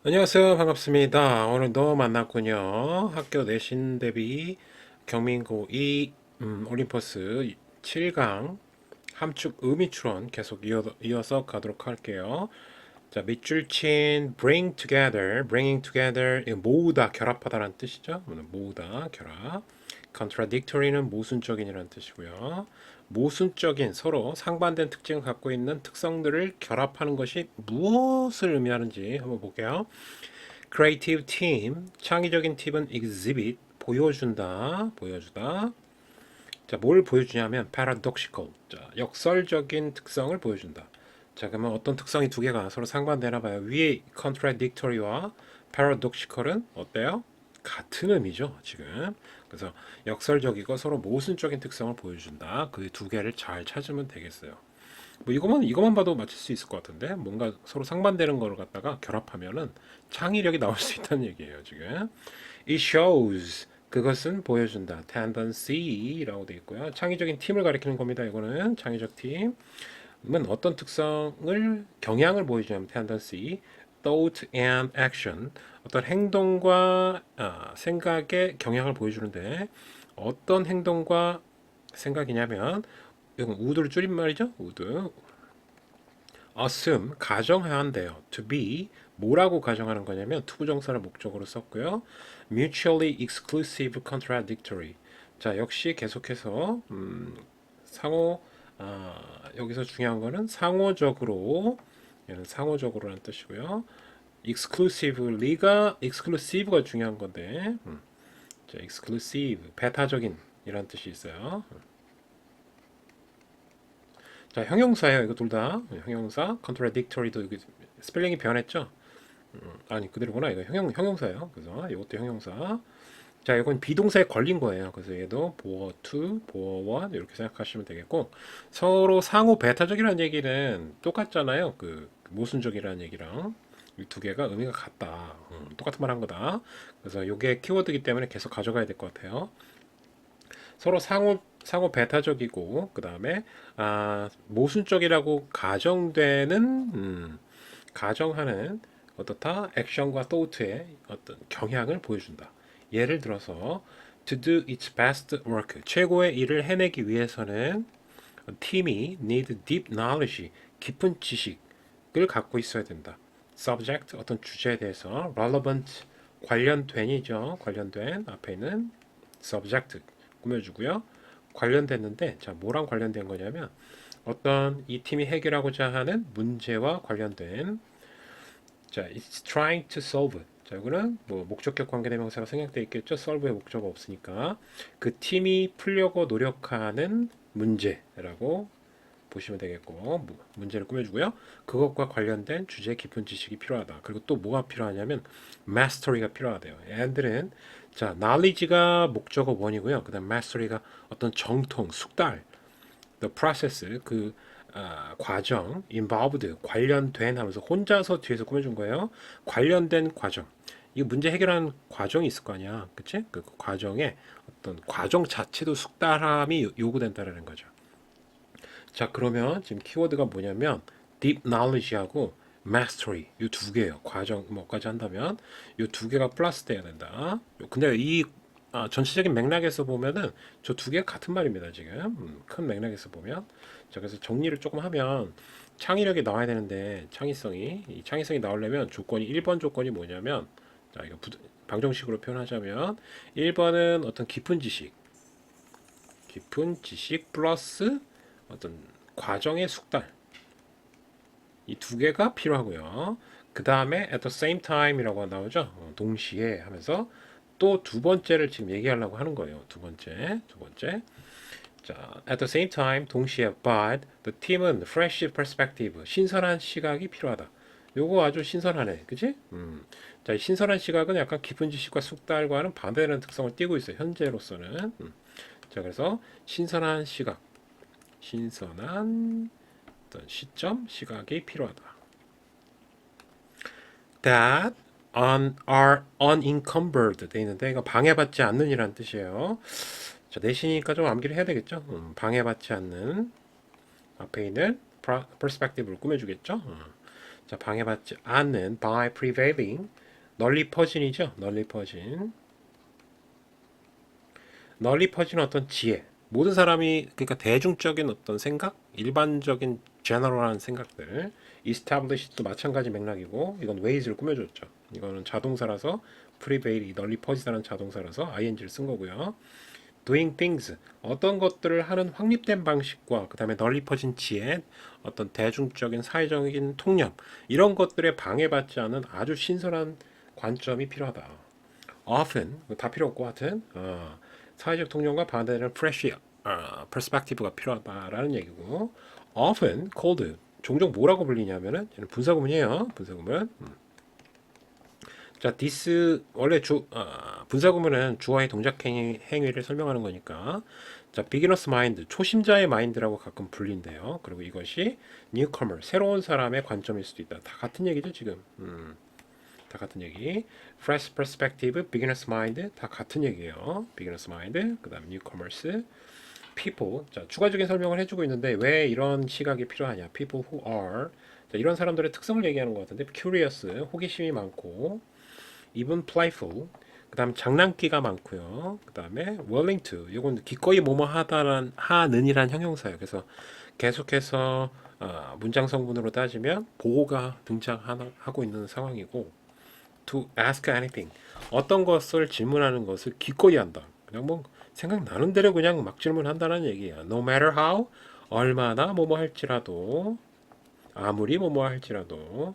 안녕하세요. 반갑습니다. 오늘도 만났군요. 학교 내신 대비 경민고 2 올림퍼스 7강 함축 의미 추론 계속 이어서 가도록 할게요. 자, 밑줄 친 bringing together 이거 모으다, 결합하다라는 뜻이죠. 모으다, 결합. contradictory는 모순적인이라는 뜻이고요. 모순적인 서로 상반된 특징을 갖고 있는 특성들을 결합하는 것이 무엇을 의미하는지 한번 볼게요. creative team, 창의적인 팀은 exhibit, 보여준다, 보여주다. 자, 뭘 보여주냐면 paradoxical, 자, 역설적인 특성을 보여준다. 자, 그러면 어떤 특성이 두 개가 서로 상반되나 봐요. 위에 contradictory와 paradoxical은 어때요? 같은 의미죠, 지금. 그래서 역설적이고 서로 모순적인 특성을 보여준다. 그 두 개를 잘 찾으면 되겠어요. 뭐 이것만 봐도 맞출 수 있을 것 같은데 뭔가 서로 상반되는 걸 갖다가 결합하면은 창의력이 나올 수 있다는 얘기예요, 지금. It shows, 그것은 보여준다. tendency라고 되어 있고요. 창의적인 팀을 가리키는 겁니다. 이거는 창의적 팀은 어떤 특성을 경향을 보여주냐면 tendency, thought and action, 어떤 행동과 생각의 경향을 보여주는데 어떤 행동과 생각이냐면 이건 우드를 줄임말이죠. 우드. assume 가정해한대요. to be 뭐라고 가정하는 거냐면 투부정사를 목적으로 썼고요. mutually exclusive contradictory. 자, 역시 계속해서 상호 여기서 중요한 거는 상호적으로, 얘는 상호적으로라는 뜻이고요. exclusive가 중요한 건데 자, exclusive 배타적인 이란 뜻이 있어요. 자, 형용사예요. 이거 둘 다. 형용사. contradictory도 여기 스펠링이 변했죠? 아니, 그대로구나. 이거 형용사예요. 그래서 이것도 형용사. 자, 이건 비동사에 걸린 거예요. 그래서 얘도 보어 2, 보어 1 이렇게 생각하시면 되겠고 서로 상호 배타적이라는 얘기는 똑같잖아요. 그 모순적이라는 얘기랑 이 두 개가 의미가 같다. 똑같은 말 한 거다. 그래서 이게 키워드이기 때문에 계속 가져가야 될 것 같아요. 서로 상호 배타적이고 그 다음에 모순적이라고 가정하는 어떻다 액션과 thought의 어떤 경향을 보여준다. 예를 들어서 to do its best work 최고의 일을 해내기 위해서는 팀이 need deep knowledge 깊은 지식을 갖고 있어야 된다. subject 어떤 주제에 대해서 relevant 관련된이죠. 관련된 앞에 있는 subject 꾸며주고요. 관련됐는데 자 뭐랑 관련된 거냐면 어떤 이 팀이 해결하고자 하는 문제와 관련된 자 it's trying to solve 자 이거는 뭐 목적격 관계대명사가 생략되어 있겠죠. solve의 목적어 없으니까 그 팀이 풀려고 노력하는 문제라고 보시면 되겠고 문제를 꾸며주고요. 그것과 관련된 주제 깊은 지식이 필요하다. 그리고 또 뭐가 필요하냐면 mastery가 필요하대요. 얘들은 자 knowledge가 목적어 원이고요. 그다음 mastery가 어떤 정통, 숙달, the process 그 과정, involved 관련된 하면서 혼자서 뒤에서 꾸며준 거예요. 관련된 과정. 이 문제 해결하는 과정이 있을 거 아니야, 그치? 그 과정에 어떤 과정 자체도 숙달함이 요구된다라는 거죠. 자, 그러면 지금 키워드가 뭐냐면 deep knowledge하고 mastery 이 두 개예요. 과정 뭐까지 한다면 이 두 개가 플러스 돼야 된다. 근데 이 전체적인 맥락에서 보면은 저 두 개 같은 말입니다. 지금 큰 맥락에서 보면 자 그래서 정리를 조금 하면 창의력이 나와야 되는데 이 창의성이 나오려면 조건이 1번 조건이 뭐냐면 자 이거 방정식으로 표현하자면 1번은 어떤 깊은 지식 플러스 어떤 과정의 숙달 이 두 개가 필요하고요. 그 다음에 at the same time이라고 나오죠. 동시에 하면서 또 두 번째를 지금 얘기하려고 하는 거예요. 두 번째. 자, at the same time 동시에 but the team은 fresh perspective 신선한 시각이 필요하다. 요거 아주 신선하네, 그치? 자, 신선한 시각은 약간 깊은 지식과 숙달과는 반대되는 특성을 띠고 있어요. 현재로서는. 자, 그래서 신선한 어떤 시각이 필요하다. That are unencumbered 돼 있는데 이거 방해받지 않는이란 뜻이에요. 자, 내신이니까 좀 암기를 해야 되겠죠. 방해받지 않는 앞에 있는 perspective를 꾸며주겠죠. 자, 방해받지 않는 by prevailing 널리 퍼진이죠. 널리 퍼진. 널리 퍼진 어떤 지혜. 모든 사람이 그러니까 대중적인 어떤 생각, 일반적인 제너럴한 생각들, established도 마찬가지 맥락이고 이건 ways를 꾸며줬죠. 이거는 자동사라서 prevail이 널리 퍼지다는 자동사라서 ing를 쓴 거고요. doing things 어떤 것들을 하는 확립된 방식과 그 다음에 널리 퍼진 지혜, 어떤 대중적인 사회적인 통념 이런 것들에 방해받지 않은 아주 신선한 관점이 필요하다. often 다 필요 없고 하여튼 사회적 통념과 반대되는 fresh perspective가 필요하다라는 얘기고 often called 종종 뭐라고 불리냐면은 분사구문이에요. 분사구문. 자, this 원래 분사구문은 주어의 동작 행위를 설명하는 거니까 자, beginner's mind 초심자의 마인드라고 가끔 불린대요. 그리고 이것이 newcomer 새로운 사람의 관점일 수도 있다. 다 같은 얘기죠 지금. 다 같은 얘기. fresh perspective, beginner's mind 다 같은 얘기예요. beginner's mind, 그다음 newcomers, people. 자, 추가적인 설명을 해주고 있는데 왜 이런 시각이 필요하냐? people who are 자, 이런 사람들의 특성을 얘기하는 것 같은데 curious, 호기심이 많고 even playful. 그다음 장난기가 많고요. 그다음에 willing to. 이건 기꺼이 뭐뭐 하다란 하는이란 형용사예요. 그래서 계속해서 문장 성분으로 따지면 보호가 등장하고 있는 상황이고 to ask anything. 어떤 것을 질문하는 것을 기꺼이 한다. 그냥 뭐 생각나는 대로 그냥 막 질문한다는 얘기야. No matter how 얼마나 뭐뭐 할지라도 아무리 뭐뭐 할지라도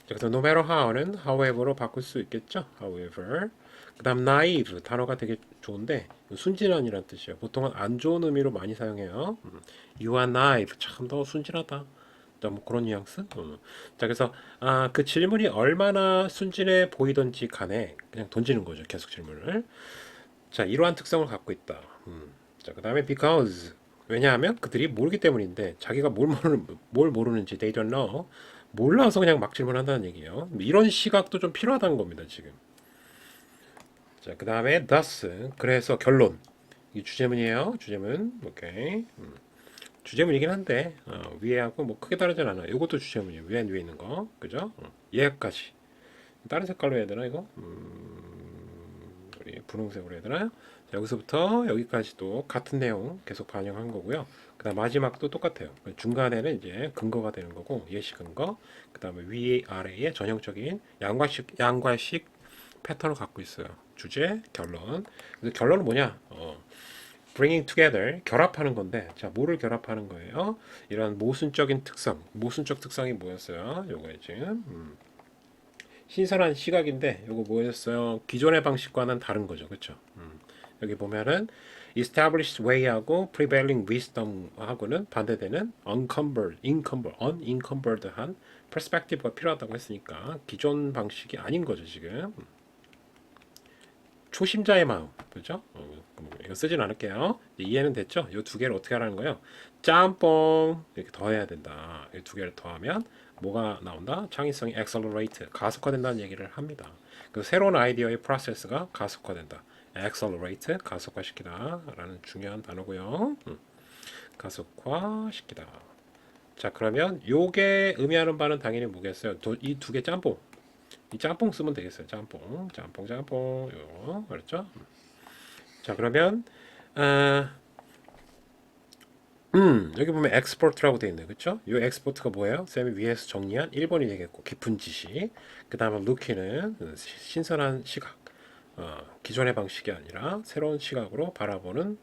그래서 no matter how는 however로 바꿀 수 있겠죠. however. 그다음 naive 단어가 되게 좋은데 순진한이란 뜻이에요. 보통은 안 좋은 의미로 많이 사용해요. You are naive. 참 너 순진하다. 자, 뭐 그런 뉘앙스. 자, 그래서 그 질문이 얼마나 순진해 보이던지 간에 그냥 던지는 거죠. 계속 질문을. 자, 이러한 특성을 갖고 있다. 자, 그다음에 because 왜냐하면 그들이 모르기 때문인데 자기가 뭘 모르는지 they don't know. 몰라서 그냥 막 질문한다는 얘기예요. 이런 시각도 좀 필요하다는 겁니다, 지금. 자, 그다음에 thus 그래서 결론. 이 주제문이에요. 주제문. 오케이. 주제문이긴 한데 위에하고 뭐 크게 다르진 않아요. 이것도 주제문이에요. 맨 위에 있는 거, 그죠? 얘까지 다른 색깔로 해야 되나 이거? 우리 분홍색으로 해야 되나요? 자, 여기서부터 여기까지도 같은 내용 계속 반영한 거고요. 그다음 마지막도 똑같아요. 중간에는 이제 근거가 되는 거고 예시 근거. 그다음에 위 아래에 전형적인 양과식 패턴을 갖고 있어요. 주제, 결론. 그래서 결론은 뭐냐? bringing together 결합하는 건데 자 뭐를 결합하는 거예요? 이런 모순적인 특성 모순적 특성이 뭐였어요? 요거 지금 신선한 시각인데 요거 뭐였어요? 기존의 방식과는 다른 거죠, 그렇죠? 여기 보면은 established way하고 prevailing wisdom하고는 반대되는 unencumbered한 perspective가 필요하다고 했으니까 기존 방식이 아닌 거죠 지금. 초심자의 마음, 그죠? 이거 쓰진 않을게요. 이해는 됐죠? 이 두 개를 어떻게 하라는 거예요? 짬뽕 이렇게 더해야 된다. 이 두 개를 더하면 뭐가 나온다? 창의성이 accelerate, 가속화된다는 얘기를 합니다. 그 새로운 아이디어의 프로세스가 가속화된다. accelerate, 가속화시키다라는 중요한 단어고요. 가속화시키다. 자, 그러면 요게 의미하는 바는 당연히 뭐겠어요? 이 두 개 짬뽕. 이 짬뽕 쓰면 되겠어요. 짬뽕, 짬뽕, 짬뽕. 요, 그렇죠? 자, 그러면 여기 보면 export라고 되어 있네요. 그렇죠? 이 export가 뭐예요? 쌤이 위에서 정리한 1번이 되겠고 깊은 지식. 그 다음에 look는 신선한 시각. 기존의 방식이 아니라 새로운 시각으로 바라보는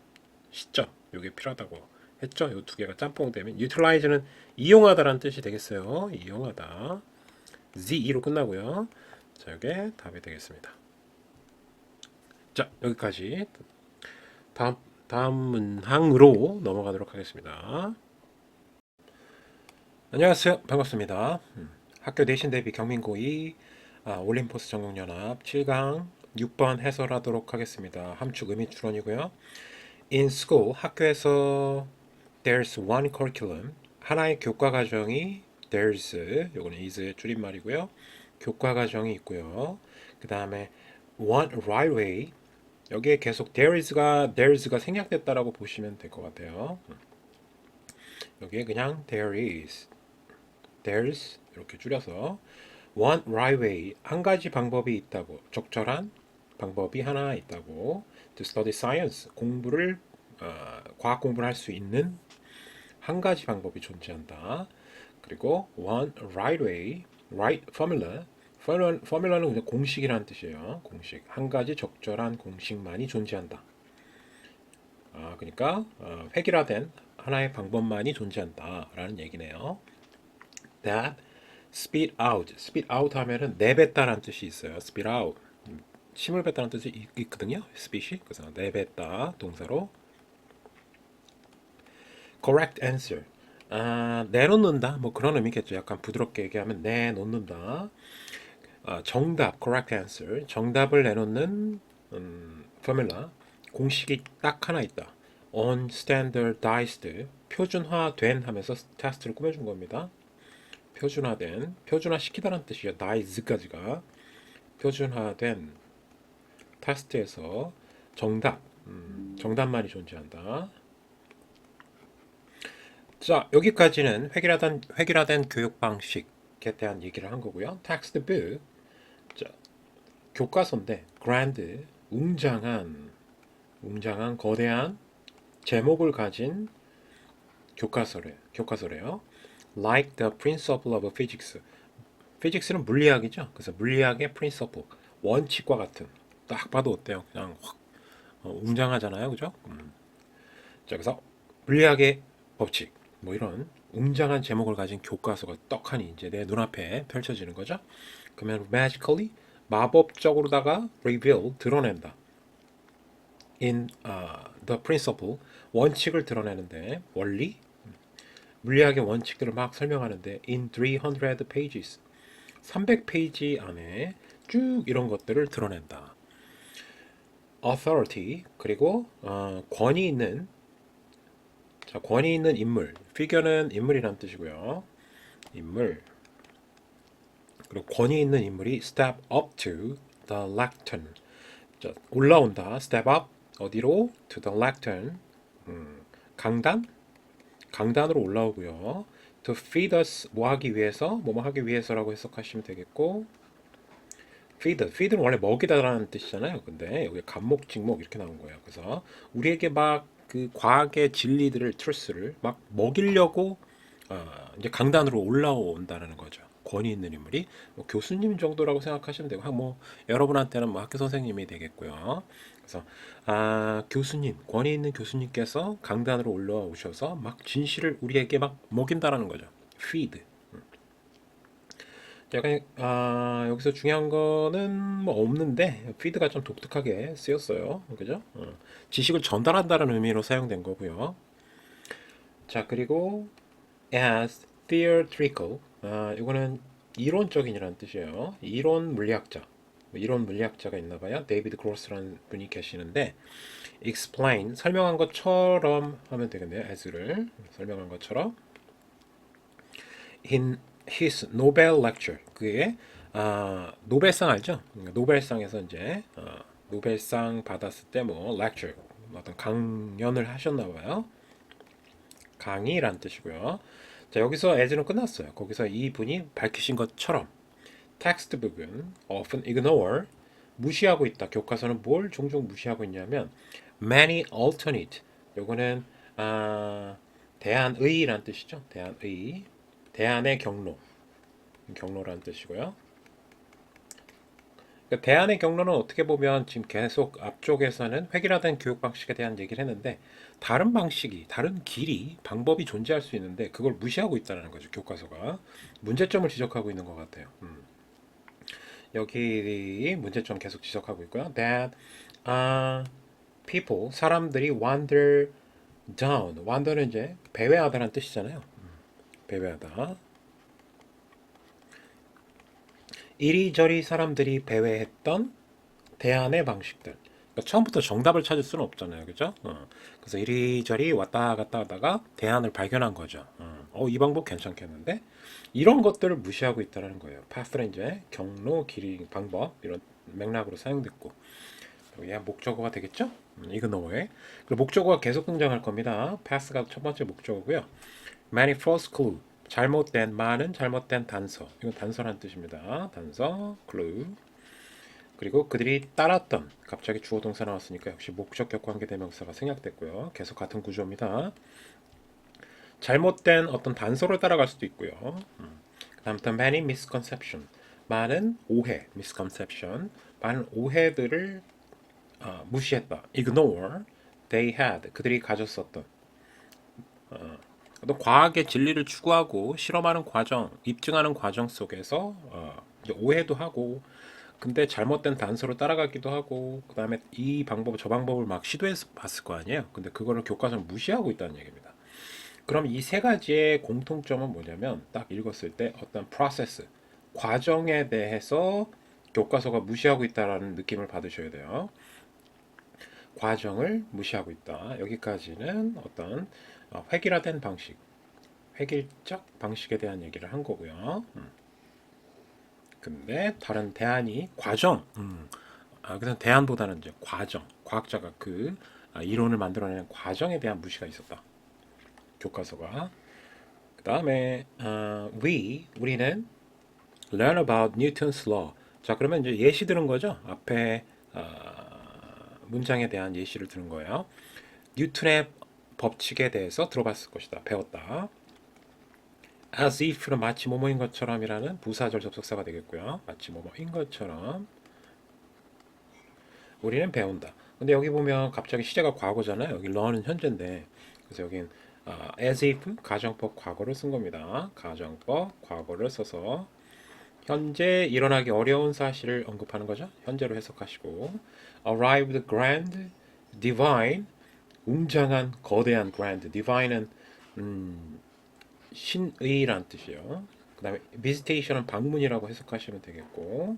시점. 이게 필요하다고 했죠? 이 두 개가 짬뽕 되면 utilize는 이용하다라는 뜻이 되겠어요. 이용하다. Z2로 끝나고요. 자, 이게 답이 되겠습니다. 자, 여기까지. 다음 문항으로 넘어가도록 하겠습니다. 안녕하세요. 반갑습니다. 학교 내신 대비 경민고2 올림포스 전공연합 7강 6번 해설하도록 하겠습니다. 함축 의미 추론이고요. In school, 학교에서 there's one curriculum, 하나의 교과 과정이 there's, 요거는 is의 줄임말이고요. 교과 과정이 있고요. 그 다음에 one right way, 여기에 계속 there's가 생략됐다라고 보시면 될 것 같아요. 여기에 그냥 there's 이렇게 줄여서 one right way 한 가지 방법이 있다고 적절한 방법이 하나 있다고 to study science 과학 공부를 할 수 있는 한 가지 방법이 존재한다. 그리고 one right way, right formula는 그냥 공식이라는 뜻이에요. 공식 한 가지 적절한 공식만이 존재한다. 그러니까 획일화된 하나의 방법만이 존재한다라는 얘기네요. That speed out 하면은 내뱉다라는 뜻이 있어요. speed out 침을 뱉다는 뜻이 있거든요. speed이 그래서 내뱉다 동사로 correct answer 내놓는다 뭐 그런 의미겠죠. 약간 부드럽게 얘기하면 내놓는다. 정답 correct answer 정답을 내놓는 포뮬라 공식이 딱 하나 있다. unstandardized 표준화된 하면서 테스트를 꾸며준 겁니다. 표준화시키다라는 뜻이에요. dice까지가 표준화된 테스트에서 정답만이 존재한다. 자, 여기까지는 획일화된 교육 방식에 대한 얘기를 한 거고요. textbook, 자, 교과서인데 grand, 웅장한 거대한 제목을 가진 교과서래요. Like the principle of physics. physics는 물리학이죠. 그래서 물리학의 principle, 원칙과 같은. 딱 봐도 어때요? 그냥 확 웅장하잖아요, 그죠? 자, 그래서 물리학의 법칙, 뭐 이런 웅장한 제목을 가진 교과서가 떡하니 이제 내 눈앞에 펼쳐지는 거죠. 그러면 magically 마법적으로다가 reveal 드러낸다. in the principle 원칙을 드러내는데 원리 물리학의 원칙들을 막 설명하는데 in 300 pages 300페이지 안에 쭉 이런 것들을 드러낸다. authority 그리고 권위 있는 인물 figure는 인물이란 뜻이고요. 인물 그리고 권위 있는 인물이 step up to the lectern 자, 올라온다. step up 어디로? to the lectern 강단으로 올라오고요. to feed us 뭐 하기 위해서 뭐뭐 하기 위해서라고 해석하시면 되겠고 feed는 원래 먹이다라는 뜻이잖아요. 근데 여기 간목 직목 이렇게 나온 거예요. 그래서 우리에게 막 그 과학의 진리들을 truth를 막 먹이려고 이제 강단으로 올라온다는 거죠. 권위 있는 인물이 뭐 교수님 정도라고 생각하시면 되고 뭐 여러분한테는 뭐 학교 선생님이 되겠고요. 그래서 교수님 권위 있는 교수님께서 강단으로 올라오셔서 막 진실을 우리에게 막 먹인다라는 거죠. feed. 약간 여기서 중요한 거는 뭐 없는데 feed가 좀 독특하게 쓰였어요. 그죠? 지식을 전달한다는 의미로 사용된 거고요. 자 그리고 as theoretical 이거는 이론적인이라는 뜻이에요. 이론 물리학자가 있나 봐요. 데이비드 크로스라는 분이 계시는데 explain 설명한 것처럼 하면 되겠네요. as를 설명한 것처럼 in his Nobel lecture 그의 노벨상 알죠? 노벨상에서 이제 노벨상 받았을 때 뭐 lecture 어떤 강연을 하셨나 봐요. 강의란 뜻이고요. 자, 여기서 as는 끝났어요. 거기서 이분이 밝히신 것처럼 textbook은 often ignore 무시하고 있다. 교과서는 뭘 종종 무시하고 있냐면 many alternate 요거는 대안의란 뜻이죠. 대안의 경로란 뜻이고요. 그러니까 대안의 경로는 어떻게 보면 지금 계속 앞쪽에서는 획일화된 교육 방식에 대한 얘기를 했는데 다른 길이, 방법이 존재할 수 있는데 그걸 무시하고 있다는 거죠. 교과서가 문제점을 지적하고 있는 것 같아요. 여기 문제점 계속 지적하고 있고요. That people 사람들이 wander down. wander는 이제 배회하다라는 뜻이잖아요. 배회하다. 이리저리 사람들이 배회했던 대안의 방식들. 그러니까 처음부터 정답을 찾을 수는 없잖아요. 그죠? 그래서 이리저리 왔다 갔다 하다가 대안을 발견한 거죠. 이 방법 괜찮겠는데? 이런 것들을 무시하고 있다는 거예요. path는 이제 경로, 길이, 방법 이런 맥락으로 사용됐고 여기 목적어가 되겠죠? 이그노어에. 그리고 목적어가 계속 등장할 겁니다. past가 첫 번째 목적어고요. many false clue. 잘못된, 많은 잘못된 단서. 이건 단서란 뜻입니다. 단서, clue. 그리고 그들이 따랐던, 갑자기 주어 동사 나왔으니까 역시 목적격 관계대명사가 생략됐고요. 계속 같은 구조입니다. 잘못된 어떤 단서를 따라갈 수도 있고요. 그 다음 또 many misconception. 많은 오해, misconception. 많은 오해들을 무시했다. ignore. they had. 그들이 가졌었던. 또 과학의 진리를 추구하고 실험하는 과정, 입증하는 과정 속에서 이제 오해도 하고, 근데 잘못된 단서로 따라가기도 하고, 그 다음에 이 방법, 저 방법을 막 시도해서 봤을 거 아니에요. 근데 그거를 교과서는 무시하고 있다는 얘기입니다. 그럼 이 세 가지의 공통점은 뭐냐면, 딱 읽었을 때 어떤 프로세스, 과정에 대해서 교과서가 무시하고 있다라는 느낌을 받으셔야 돼요. 과정을 무시하고 있다. 여기까지는 어떤 획일화된 방식, 획일적 방식에 대한 얘기를 한 거고요. 근데 다른 대안이 과정. 그래서 대안보다는 이제 과정. 과학자가 그 이론을 만들어내는 과정에 대한 무시가 있었다. 교과서가. 그 다음에 우리는 learn about Newton's law. 자, 그러면 이제 예시 들은 거죠. 앞에 문장에 대한 예시를 들은 거예요. 뉴턴의 법칙에 대해서 들어봤을 것이다. 배웠다. as if는 마치 뭐뭐인 것처럼이라는 부사절 접속사가 되겠고요. 마치 뭐뭐인 것처럼 우리는 배운다. 근데 여기 보면 갑자기 시제가 과거잖아요. 여기 learn은 현재인데, 그래서 여긴 as if 가정법 과거를 쓴 겁니다. 가정법 과거를 써서 현재 일어나기 어려운 사실을 언급하는 거죠. 현재로 해석하시고 arrived grand divine 웅장한 거대한 grand divine은 신의란 뜻이에요. 그 다음에 visitation은 방문이라고 해석하시면 되겠고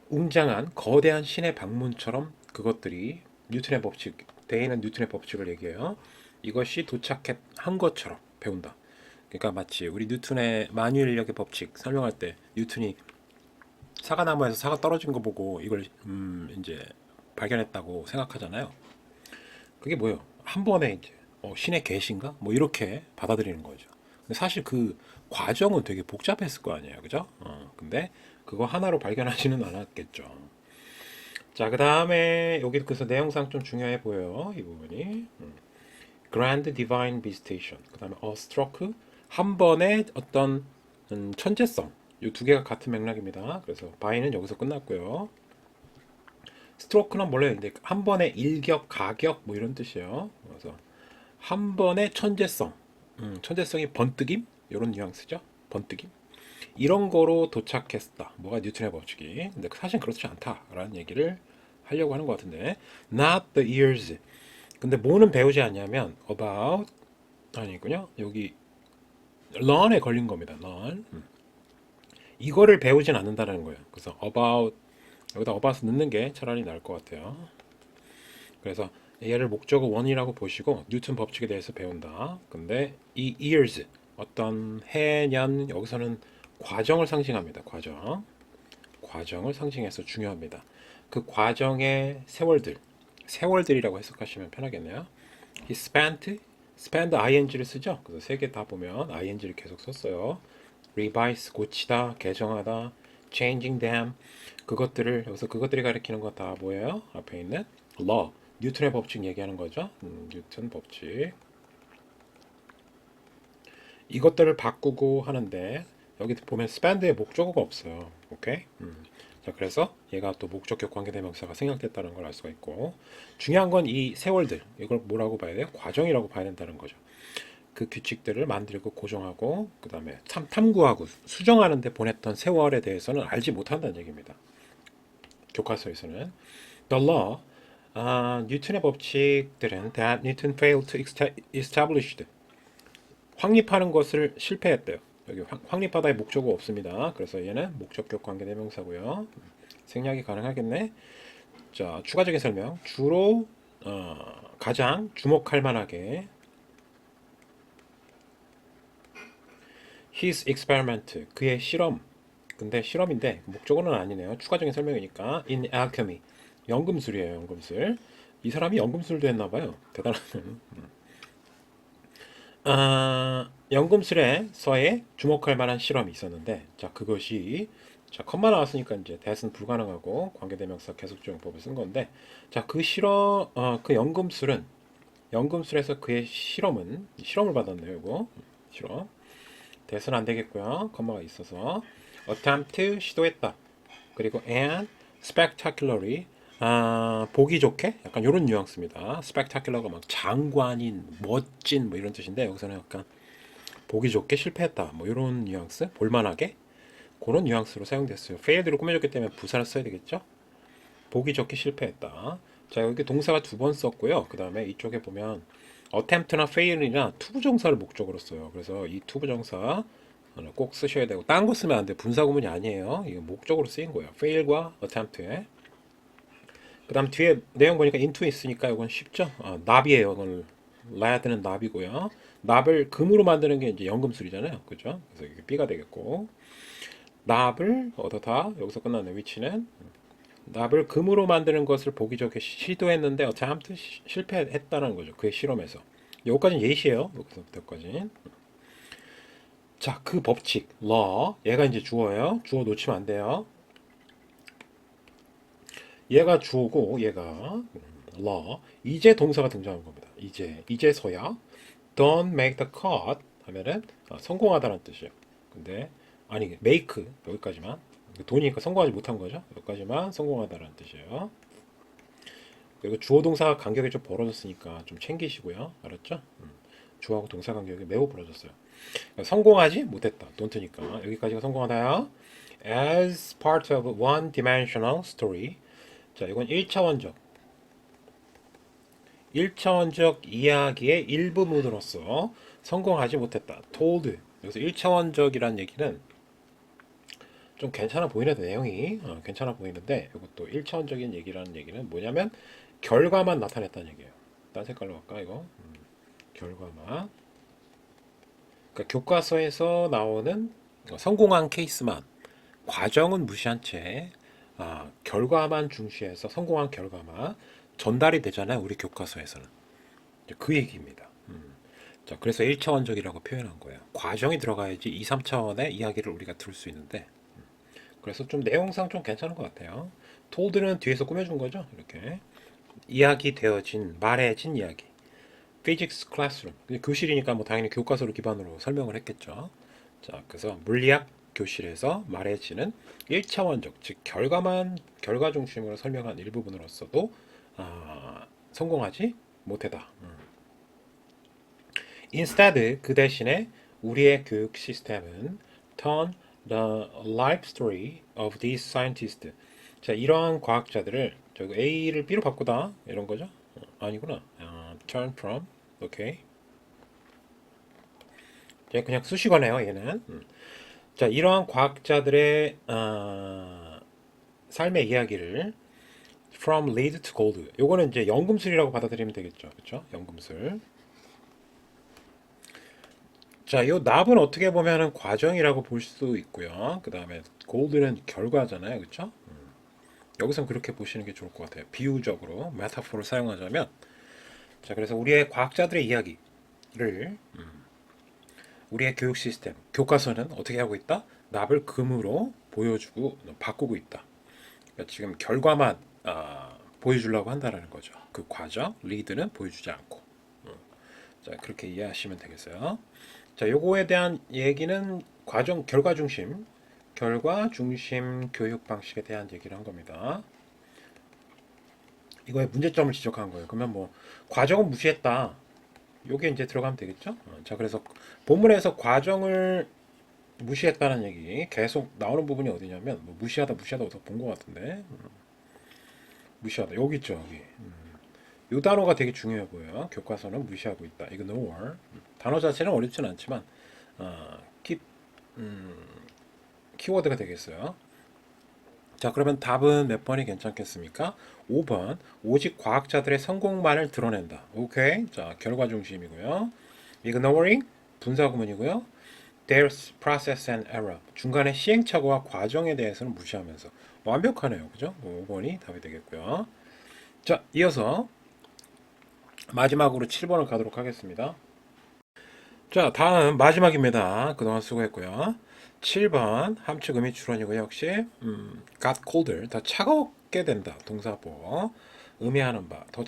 웅장한 거대한 신의 방문처럼 그것들이 뉴턴의 법칙, 대인은 뉴턴의 법칙을 얘기해요. 이것이 도착한 것처럼 배운다. 그러니까 마치 우리 뉴턴의 만유인력의 법칙 설명할 때 뉴턴이 사과나무에서 사과 떨어진 거 보고 이걸 이제 발견했다고 생각하잖아요. 그게 뭐예요? 한 번에 이제 신의 계신가? 뭐 이렇게 받아들이는 거죠. 근데 사실 그 과정은 되게 복잡했을 거 아니에요, 그죠? 근데 그거 하나로 발견하지는 않았겠죠. 자, 그 다음에 여기 그래서 내용상 좀 중요해 보여요, 이 부분이. Grand Divine Visitation. 그 다음에 a stroke 한 번에 어떤 천재성. 이 두 개가 같은 맥락입니다. 그래서 by는 여기서 끝났고요. 스트로크는 원래 근데 한 번에 일격, 가격 뭐 이런 뜻이에요. 그래서 한 번의 천재성, 천재성이 번뜩임 이런 뉘앙스죠. 번뜩임 이런 거로 도착했다. 뭐가 뉴턴의 법칙이. 근데 사실 그렇지 않다라는 얘기를 하려고 하는 것 같은데, not the years. 근데 뭐는 배우지 않냐면 about 아니군요. 여기 learn에 걸린 겁니다. learn. 이거를 배우진 않는다는 거예요. 그래서 about 여기다 about 넣는 게 차라리 나을 것 같아요. 그래서 얘를 목적어 원이라고 보시고 뉴턴 법칙에 대해서 배운다. 근데 이 years 어떤 해, 년 여기서는 과정을 상징합니다. 과정을 상징해서 중요합니다. 그 과정의 세월들이라고 해석하시면 편하겠네요. He spend ing를 쓰죠. 그래서 세 개 다 보면 ing를 계속 썼어요. revise 고치다, 개정하다, changing them 그것들을 여기서 그것들이 가리키는 거 다 뭐예요? 앞에 있는 law 뉴턴의 법칙 얘기하는 거죠. 뉴턴 법칙 이것들을 바꾸고 하는데 여기 보면 spend의 목적어가 없어요. 오케이? 자, 그래서 얘가 또 목적격 관계대명사가 생략됐다는 걸 알 수가 있고 중요한 건 이 세월들 이걸 뭐라고 봐야 돼요? 과정이라고 봐야 된다는 거죠. 그 규칙들을 만들고 고정하고 그 다음에 탐구하고 수정하는 데 보냈던 세월에 대해서는 알지 못한다는 얘기입니다. 교과서에서는 The law 뉴턴의 법칙들은 that Newton failed to establish 확립하는 것을 실패했대요. 여기 확립하다의 목적어 없습니다. 그래서 얘는 목적격 관계대명사고요. 생략이 가능하겠네. 자, 추가적인 설명. 주로 가장 주목할 만하게 his experiment 그의 실험 근데 실험인데 목적어는 아니네요. 추가적인 설명이니까. In alchemy. 연금술이에요, 연금술. 이 사람이 연금술도 했나 봐요. 대단하네. 연금술에서의 주목할 만한 실험이 있었는데, 자, 그것이, 자, 컴마 나왔으니까 이제 대은 불가능하고 관계대명사 계속적용법을 쓴 건데, 자, 그 그 연금술에서 그의 실험을 받았네요, 이거. 실험. 대수는 안 되겠고요. 컴마가 있어서. attempt, 시도했다. 그리고 and spectacularly, 보기 좋게 약간 이런 뉘앙스입니다. spectacular가 막 장관인, 멋진 뭐 이런 뜻인데 여기서는 약간 보기 좋게 실패했다. 뭐 이런 뉘앙스, 볼만하게 그런 뉘앙스로 사용됐어요. failed로 꾸며줬기 때문에 부사를 써야 되겠죠. 보기 좋게 실패했다. 자, 여기 동사가 두 번 썼고요. 그 다음에 이쪽에 보면 attempt나 fail이나 투부정사를 목적으로 써요. 그래서 이 투부정사 꼭 쓰셔야 되고, 딴 거 쓰면 안 돼. 분사구문이 아니에요. 이거 목적으로 쓰인 거예요. fail과 attempt에. 그 다음 뒤에 내용 보니까 into 있으니까 이건 쉽죠? 납이에요. 이건 lad는 납이고요. 납을 금으로 만드는 게 이제 연금술이잖아요. 그죠? 그래서 이게 B가 되겠고, 납을 얻어다. 여기서 끝났네. 위치는 납을 금으로 만드는 것을 보기 좋게 시도했는데 attempt 실패했다는 거죠. 그의 실험에서. 여기까지는 예시예요. 여기서부터까지. 자, 그 법칙, law. 얘가 이제 주어예요. 주어 놓치면 안 돼요. 얘가 주어고 얘가 law. 이제 동사가 등장한 겁니다. 이제서야 don't make the cut 하면은 성공하다는 뜻이에요. 근데 아니 make 여기까지만 돈이니까 성공하지 못한 거죠. 여기까지만 성공하다는 뜻이에요. 그리고 주어 동사 간격이 좀 벌어졌으니까 좀 챙기시고요. 알았죠? 주어하고 동사 간격이 매우 벌어졌어요. 그러니까 성공하지 못했다. don't니까 여기까지가 성공하다요. As part of one-dimensional story. 자, 이건 1차원적 이야기의 일부분으로서 성공하지 못했다. told. 여기서 1차원적이란 얘기는 좀 괜찮아 보이는데 내용이 괜찮아 보이는데 이것도 1차원적인 얘기라는 얘기는 뭐냐면 결과만 나타냈다는 얘기예요. 딴 색깔로 할까 이거? 결과만. 그러니까 교과서에서 나오는 성공한 케이스만 과정은 무시한 채 결과만 중시해서 성공한 결과만 전달이 되잖아요. 우리 교과서에서는. 그 얘기입니다. 자, 그래서 1차원적이라고 표현한 거예요. 과정이 들어가야지 2, 3차원의 이야기를 우리가 들을 수 있는데 그래서 좀 내용상 좀 괜찮은 것 같아요. told는 뒤에서 꾸며준 거죠. 이렇게 이야기 되어진 말해진 이야기. physics classroom 교실이니까 뭐 당연히 교과서를 기반으로 설명을 했겠죠. 자, 그래서 물리학 교실에서 말해지는 1차원적 즉 결과 중심으로 설명한 일부분으로서도 성공하지 못했다. Instead 그 대신에 우리의 교육 시스템은 turn the life story of these scientists. 자, 이러한 과학자들을 저기 A를 B로 바꾸다 이런 거죠? 아니구나. turn from. 오케이. 그냥 수식어네요, 얘는. 자, 이러한 과학자들의 삶의 이야기를 from lead to gold. 요거는 이제 연금술이라고 받아들이면 되겠죠. 그렇죠? 연금술. 자, 이 납은 어떻게 보면은 과정이라고 볼 수도 있고요. 그 다음에 골드는 결과잖아요. 그렇죠? 여기선 그렇게 보시는 게 좋을 것 같아요. 비유적으로 메타포를 사용하자면 자, 그래서 우리의 과학자들의 이야기를 우리의 교육 시스템, 교과서는 어떻게 하고 있다? 납을 금으로 보여주고 바꾸고 있다. 그러니까 지금 결과만 보여주려고 한다는 거죠. 그 과정, 리드는 보여주지 않고. 자, 그렇게 이해하시면 되겠어요. 자, 요거에 대한 얘기는 결과 중심 교육 방식에 대한 얘기를 한 겁니다. 이거의 문제점을 지적한 거예요. 그러면 뭐 과정은 무시했다. 요게 이제 들어가면 되겠죠? 자, 그래서 본문에서 과정을 무시했다는 얘기 계속 나오는 부분이 어디냐면 뭐 무시하다 어디서 본 것 같은데 무시하다 여기 있죠 여기 이 단어가 되게 중요해 보여요. 교과서는 무시하고 있다. ignore. 단어 자체는 어렵진 않지만 키, 키워드가 되겠어요. 자, 그러면 답은 몇 번이 괜찮겠습니까? 5번. 오직 과학자들의 성공만을 드러낸다. 오케이. 자, 결과 중심이고요. ignoring 분사 구문이고요. there's process and error. 중간에 시행착오와 과정에 대해서는 무시하면서. 완벽하네요. 그죠? 5번이 답이 되겠고요. 자, 이어서 마지막으로 7번을 가도록 하겠습니다. 자, 다음 마지막입니다. 그동안 수고했고요. 7번 함축 의미 추론이고요. 역시 got colder 더 차갑게 된다. 동사보 의미하는 바 더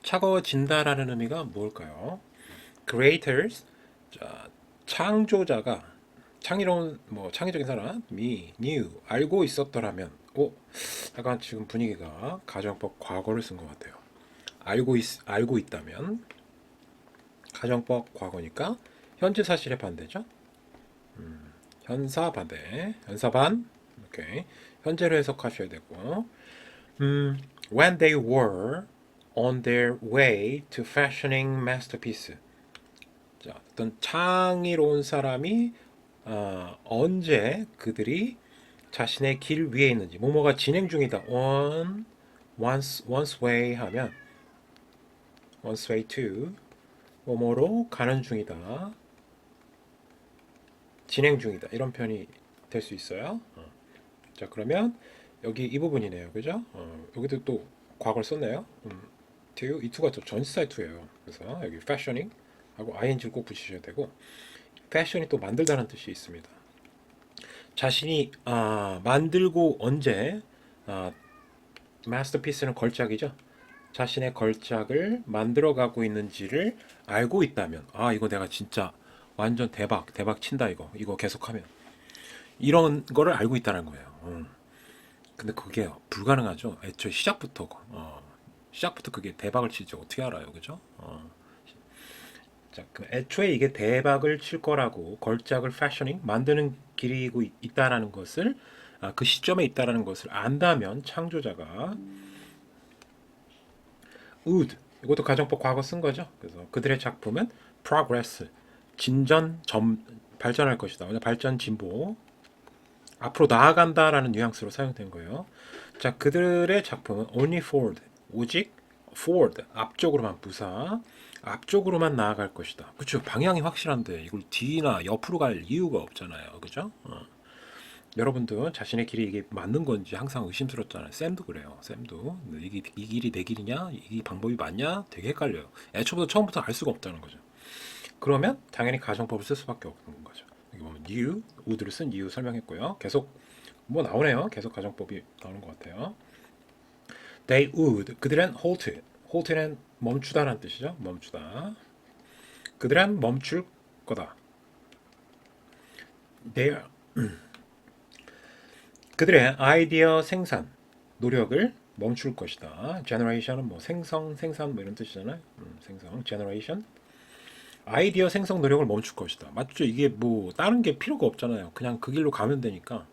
차가워진다라는 의미가 뭘까요? creators 자, 창조자가 창의로운 뭐 창의적인 사람이 knew 알고 있었더라면 약간 지금 분위기가 가정법 과거를 쓴 것 같아요. 알고 있다면 가정법 과거니까 현재 사실의 반대죠. 현사 반대, 현사반. 오케이. 현재로 해석하셔야 되고. When they were on their way to fashioning masterpiece. 자, 어떤 창의로운 사람이 언제 그들이 자신의 길 위에 있는지 뭐뭐가 진행 중이다. one's way 하면 one's way to 뭐뭐로 가는 중이다. 진행 중이다. 이런 표현이 될 수 있어요. 자, 그러면 여기 이 부분이네요. 그죠? 여기도 또 과거를 썼네요. to, 이 to가 또 전치사의 to예요. 그래서 여기 fashioning 하고 ing를 꼭 붙이셔야 되고 fashion이 또 만들다는 뜻이 있습니다. 자신이 만들고 언제 마스터피스는 걸작이죠. 자신의 걸작을 만들어가고 있는지를 알고 있다면 이거 내가 진짜 완전 대박 친다 이거 계속하면 이런 거를 알고 있다는 거예요. 근데 그게 불가능하죠. 애초에 시작부터 그게 대박을 칠지 어떻게 알아요, 그죠? 자, 그럼 애초에 이게 대박을 칠 거라고 걸작을 패셔닝 만드는 길이고 있다라는 것을 그 시점에 있다라는 것을 안다면 창조자가 would 이것도 가정법 과거 쓴 거죠. 그래서 그들의 작품은 progress 발전할 것이다. 발전 진보 앞으로 나아간다라는 뉘앙스로 사용된 거예요. 자, 그들의 작품은 only forward 오직 forward 앞쪽으로만 부사 앞쪽으로만 나아갈 것이다. 그렇죠. 방향이 확실한데 이걸 뒤나 옆으로 갈 이유가 없잖아요. 그죠? 여러분도 자신의 길이 이게 맞는 건지 항상 의심스럽잖아요. 쌤도 그래요. 쌤도 이 길이 내 길이냐? 이 방법이 맞냐? 되게 헷갈려요. 애초부터 처음부터 알 수가 없다는 거죠. 그러면 당연히 가정법을 쓸 수밖에 없는 거죠. 여기 보면 new, would를 쓴 이유 설명했고요. 계속 뭐 나오네요. 계속 가정법이 나오는 것 같아요. They would 그들은 halt는 멈추다라는 뜻이죠. 멈추다. 그들은 멈출 거다. They 그들의 아이디어 생산 노력을 멈출 것이다. generation은 뭐 생산 뭐 이런 뜻이잖아요. 생성 generation 아이디어 생성 노력을 멈출 것이다. 맞죠? 이게 뭐 다른 게 필요가 없잖아요. 그냥 그 길로 가면 되니까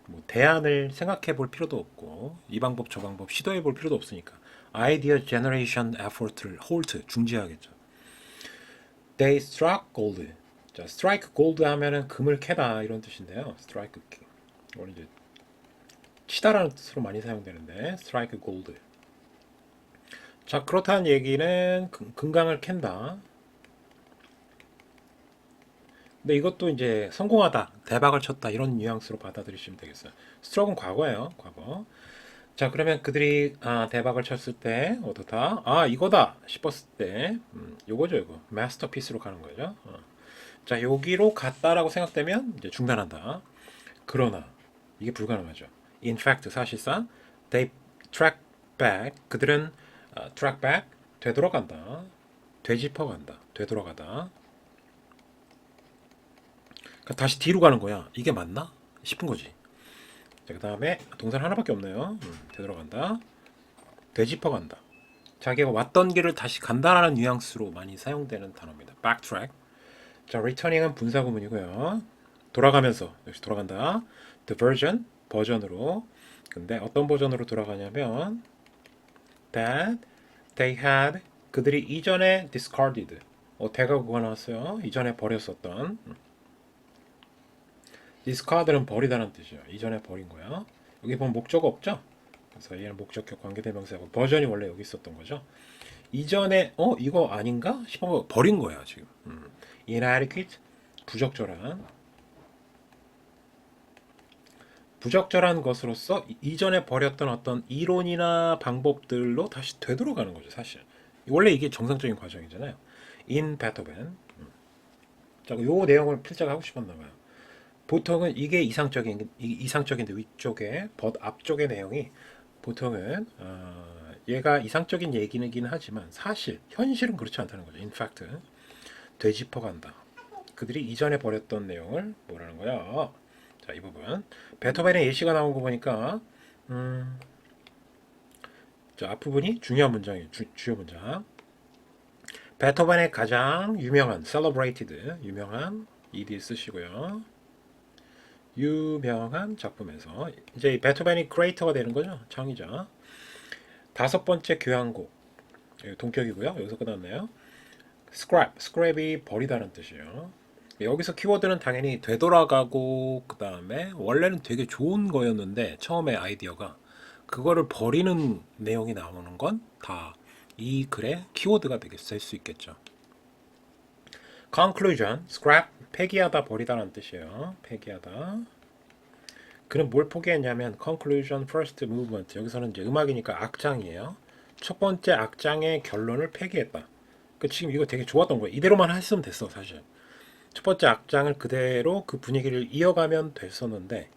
뭐 대안을 생각해 볼 필요도 없고 이 방법 저 방법 시도해 볼 필요도 없으니까 아이디어 제너레이션 에포트를 홀트 중지하겠죠. They struck gold. 자, strike gold 하면은 금을 캐다 이런 뜻인데요. strike 이거는 이제 치다라는 뜻으로 많이 사용되는데 strike gold. 자, 그렇다는 얘기는 금강을 캔다. 근데 이것도 이제 성공하다, 대박을 쳤다 이런 뉘앙스로 받아들이시면 되겠어요. 스트로크는 과거예요, 과거. 자, 그러면 그들이 대박을 쳤을 때 어떻다? 이거다 싶었을 때 요거죠, 이거. 마스터피스로 가는 거죠. 자, 여기로 갔다라고 생각되면 이제 중단한다. 그러나 이게 불가능하죠. In fact, 사실상 they track back. 그들은 track back 되돌아간다. 되짚어간다. 되돌아가다. 다시 뒤로 가는 거야. 이게 맞나? 싶은 거지. 자, 그 다음에 동사는 하나밖에 없네요. 되돌아간다. 되짚어간다. 자기가 왔던 길을 다시 간다라는 뉘앙스로 많이 사용되는 단어입니다. backtrack. 자, returning은 분사 구문이고요. 돌아가면서 역시 돌아간다. diversion 버전으로. 근데 어떤 버전으로 돌아가냐면 that they had 그들이 이전에 discarded. 대가 그거 나왔어요. 이전에 버렸었던. discard는 버리다는 뜻이에요. 이전에 버린 거야. 여기 보면 목적어 없죠? 그래서 얘는 목적격 관계대명사고 버전이 원래 여기 있었던 거죠. 이전에 이거 아닌가 싶어 버린 거야 지금. inadequate 부적절한 것으로서 이전에 버렸던 어떤 이론이나 방법들로 다시 되돌아가는 거죠, 사실. 원래 이게 정상적인 과정이잖아요. In 베토벤. 자, 요 내용을 필자가 하고 싶었나 봐요. 보통은 이게 이상적인데 위쪽에 앞쪽의 내용이 보통은 얘가 이상적인 얘기이긴 하지만 사실 현실은 그렇지 않다는 거죠. In fact 되짚어간다. 그들이 이전에 벌였던 내용을 뭐라는 거야? 자, 이 부분 베토벤의 예시가 나온 거 보니까 자, 앞부분이 중요한 문장이에요. 주요 문장. 베토벤의 가장 유명한 celebrated 유명한 ed 쓰시고요. 유명한 작품에서 이제 베토벤이 크리에이터가 되는 거죠. 창의자. 다섯 번째 교향곡 동격이고요. 여기서 끝났네요. scrap이 버리다는 뜻이에요. 여기서 키워드는 당연히 되돌아가고 그 다음에 원래는 되게 좋은 거였는데 처음에 아이디어가 그거를 버리는 내용이 나오는 건 다 이 글의 키워드가 될 수 있겠죠. conclusion, scrap, 폐기하다, 버리다라는 뜻이에요. 폐기하다. 그는 뭘 포기했냐면 conclusion, first movement. 여기서는 이제 음악이니까 악장이에요. 첫 번째 악장의 결론을 폐기했다. 지금 이거 되게 좋았던 거예요. 이대로만 했으면 됐어, 사실. 첫 번째 악장을 그대로 그 분위기를 이어가면 됐었는데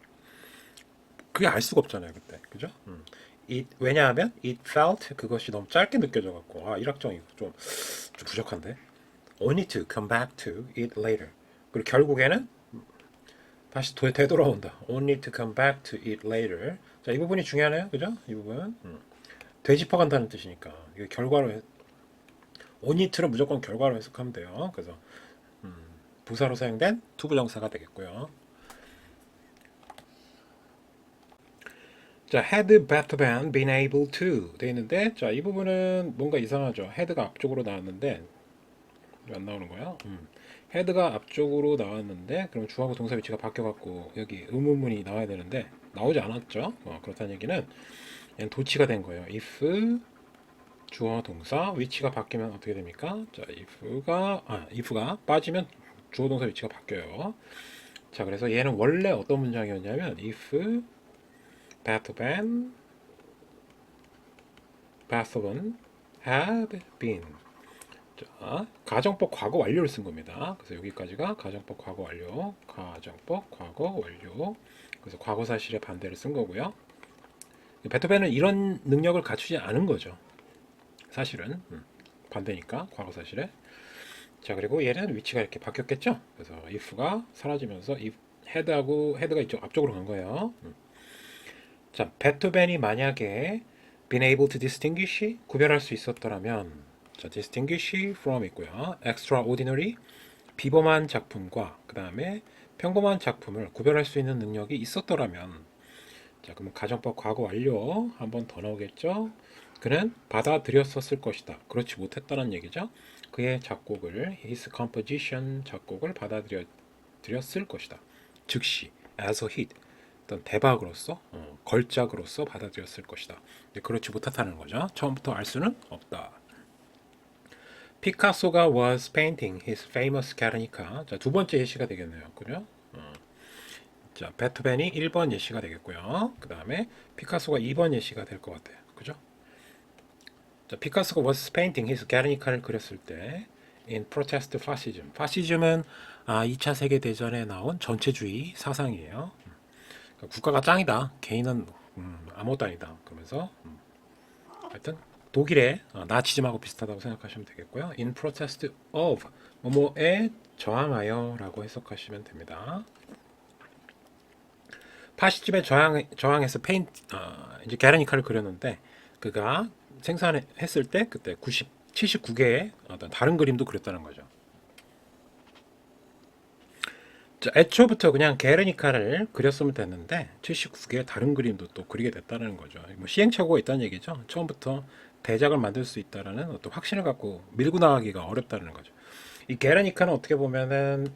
그게 알 수가 없잖아요, 그때. 그죠? 왜냐하면 it felt 그것이 너무 짧게 느껴져 갖고 1악장이 좀 부족한데. only to come back to it later. 그리고 결국에는 다시 되돌아온다. only to come back to it later. 자, 이 부분이 중요하네요. 그죠? 이 부분. 되짚어 간다는 뜻이니까. 이게 결과로 only to는 무조건 결과로 해석하면 돼요. 그래서 부사로 사용된 투부정사가 되겠고요. 자, had Beethoven been able to 돼 있는데, 자, 이 부분은 뭔가 이상하죠. had가 앞쪽으로 나왔는데 왜 안 나오는 거야? had가 앞쪽으로 나왔는데 그럼 주어하고 동사 위치가 바뀌어갖고 여기 의문문이 나와야 되는데 나오지 않았죠. 그렇다는 얘기는 얘는 도치가 된 거예요. if 주어 동사 위치가 바뀌면 어떻게 됩니까? 자, if가 빠지면 주어 동사 위치가 바뀌어요. 자, 그래서 얘는 원래 어떤 문장이었냐면 if Beethoven had been. 자, 가정법 과거 완료를 쓴 겁니다. 그래서 여기까지가 가정법 과거 완료, 가정법 과거 완료. 그래서 과거 사실의 반대를 쓴 거고요. 베토벤은 이런 능력을 갖추지 않은 거죠. 사실은 반대니까 과거 사실에. 자, 그리고 얘는 위치가 이렇게 바뀌었겠죠. 그래서 if가 사라지면서 if head가 이쪽 앞쪽으로 간 거예요. 자, 베토벤이 만약에 been able to distinguish 구별할 수 있었더라면, 자, distinguish from 있고요. extraordinary 비범한 작품과 그 다음에 평범한 작품을 구별할 수 있는 능력이 있었더라면, 자, 그럼 가정법 과거 완료 한 번 더 나오겠죠. 그는 받아들였었을 것이다. 그렇지 못했다는 얘기죠. 그의 작곡을 his composition 작곡을 받아들였을 것이다. 즉시 as a hit 어떤 대박으로서 걸작으로서 받아들였을 것이다. 그렇지 못했다는 거죠. 처음부터 알 수는 없다. 피카소가 was painting his famous Guernica. 자, 두 번째 예시가 되겠네요. 그죠? 자, 베토벤이 1번 예시가 되겠고요. 그 다음에 피카소가 2번 예시가 될 것 같아요. 그죠? 자, 피카소가 was painting his Guernica를 그렸을 때 in protest fascism. fascism은 2차 세계대전에 나온 전체주의 사상이에요. 그러니까 국가가 짱이다. 개인은 아무것도 아니다. 그러면서 하여튼 독일의 나치즘하고 비슷하다고 생각하시면 되겠고요. In protest of 뭐뭐에 저항하여라고 해석하시면 됩니다. 파시즘에 저항해서 이제 게르니카를 그렸는데 그가 생산했을 때 그때 79개의 어떤 다른 그림도 그렸다는 거죠. 자, 애초부터 그냥 게르니카를 그렸으면 됐는데 79개의 다른 그림도 또 그리게 됐다는 거죠. 뭐 시행착오가 있다는 얘기죠. 처음부터 대작을 만들 수 있다라는 어떤 확신을 갖고 밀고 나가기가 어렵다는 거죠. 이 게르니카는 어떻게 보면은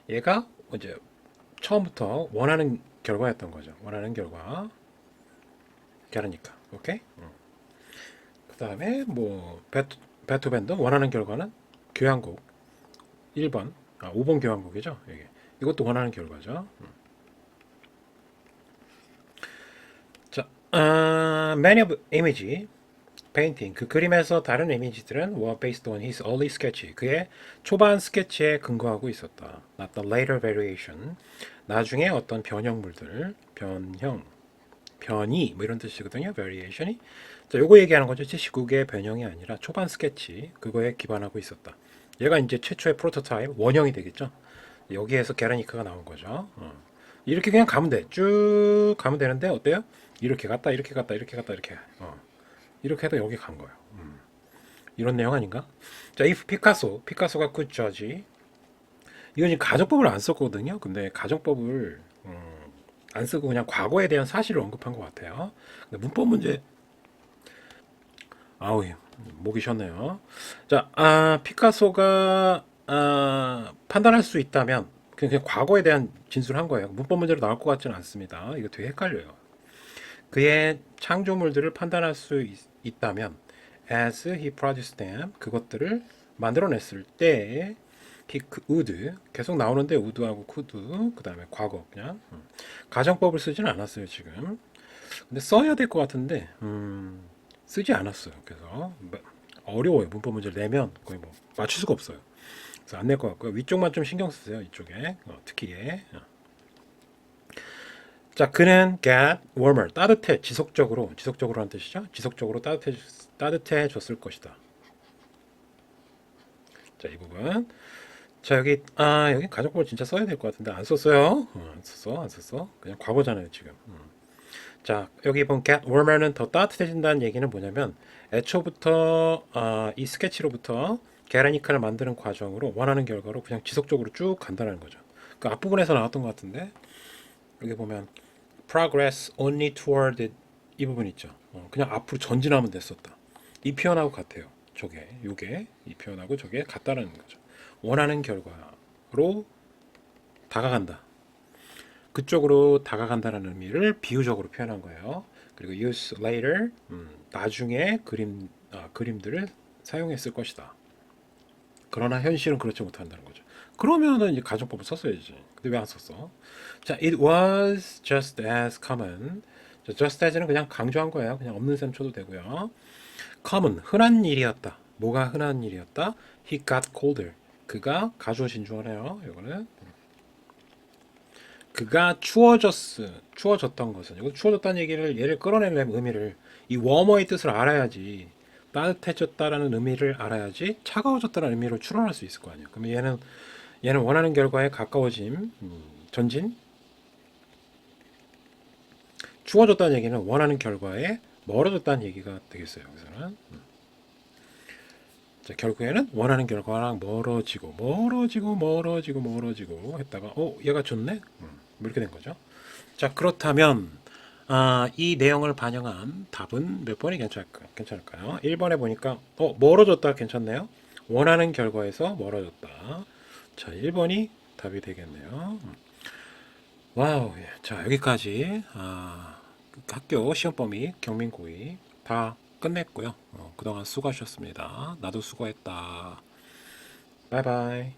얘가 이제 처음부터 원하는 결과였던 거죠. 원하는 결과. 게르니카. 오케이? 그 다음에 뭐 베토벤도 원하는 결과는 교향곡 1번 아, 5번 교환국이죠. 이게. 이것도 원하는 결과죠. 자, many of image painting 그 그림에서 다른 이미지들은 were based on his early sketch 그의 초반 스케치에 근거하고 있었다. Not the later variation. 나중에 어떤 변형물들, 변이 뭐 이런 뜻이거든요. variation이. 자, 요거 얘기하는 거죠. 79개의 변형이 아니라 초반 스케치 그거에 기반하고 있었다. 얘가 이제 최초의 프로토타입 원형이 되겠죠. 여기에서 게르니카가 나온 거죠. 이렇게 그냥 가면 돼. 쭉 가면 되는데 어때요? 이렇게 갔다 이렇게 갔다 이렇게 갔다 이렇게. 이렇게 해도 여기 간 거예요. 이런 내용 아닌가? 자, if 피카소가 could judge. 이건 지금 가정법을 안 썼거든요. 근데 가정법을 안 쓰고 그냥 과거에 대한 사실을 언급한 것 같아요. 근데 문법 문제 아우 목이 쉬었네요. 자, 피카소가 판단할 수 있다면 그냥 과거에 대한 진술한 거예요. 문법 문제로 나올 것 같지는 않습니다. 이거 되게 헷갈려요. 그의 창조물들을 판단할 수 있다면 as he produced them 그것들을 만들어냈을 때 he would 계속 나오는데 would하고 could 그 다음에 과거 그냥 가정법을 쓰지는 않았어요 지금. 근데 써야 될 것 같은데 쓰지 않았어요. 그래서 어려워요. 문법 문제를 내면 거의 뭐 맞출 수가 없어요. 그래서 안 낼 것 같고요. 위쪽만 좀 신경 쓰세요. 이쪽에 특히 얘. 자, 그는 get warmer 따뜻해 지속적으로란 뜻이죠. 지속적으로 따뜻해졌을 것이다. 자, 이 부분. 자, 여기 가정법을 진짜 써야 될 것 같은데 안 썼어요. 안 썼어. 그냥 과거잖아요 지금. 자, 여기 보면 get warmer는 더 따뜻해진다는 얘기는 뭐냐면 애초부터 이 스케치로부터 게르니카를 만드는 과정으로 원하는 결과로 그냥 지속적으로 쭉 간다는 거죠. 그 앞부분에서 나왔던 것 같은데 여기 보면 progress only toward it 이 부분 있죠. 그냥 앞으로 전진하면 됐었다. 이 표현하고 같아요. 요게 이 표현하고 저게 같다라는 거죠. 원하는 결과로 다가간다. 그쪽으로 다가간다는 의미를 비유적으로 표현한 거예요. 그리고 use later 나중에 그림들을 사용했을 것이다. 그러나 현실은 그렇지 못한다는 거죠. 그러면은 이제 가정법을 썼어야지. 근데 왜 안 썼어? 자, it was just as common. 자, just as는 그냥 강조한 거예요. 그냥 없는 셈 쳐도 되고요. common 흔한 일이었다. 뭐가 흔한 일이었다? He got colder. 그가 가주어 진주어네요. 이거는 그가 추워졌던 것은 이거 추워졌다는 얘기를 얘를 끌어내는 의미를 이 워머의 뜻을 알아야지 따뜻해졌다라는 의미를 알아야지 차가워졌다는 의미로 추론할 수 있을 거 아니에요. 그러면 얘는 원하는 결과에 가까워짐, 전진. 추워졌다는 얘기는 원하는 결과에 멀어졌다는 얘기가 되겠어요. 여기서는. 자, 결국에는 원하는 결과랑 멀어지고 했다가 얘가 좋네? 뭐 이렇게 된 거죠. 자, 그렇다면 이 내용을 반영한 답은 몇 번이 괜찮을까요? 1번에 보니까 멀어졌다 괜찮네요. 원하는 결과에서 멀어졌다. 자, 1번이 답이 되겠네요. 와우. 예. 자, 여기까지 학교 시험 범위 경민고의 다 끝냈고요. 그동안 수고하셨습니다. 나도 수고했다. 바이바이.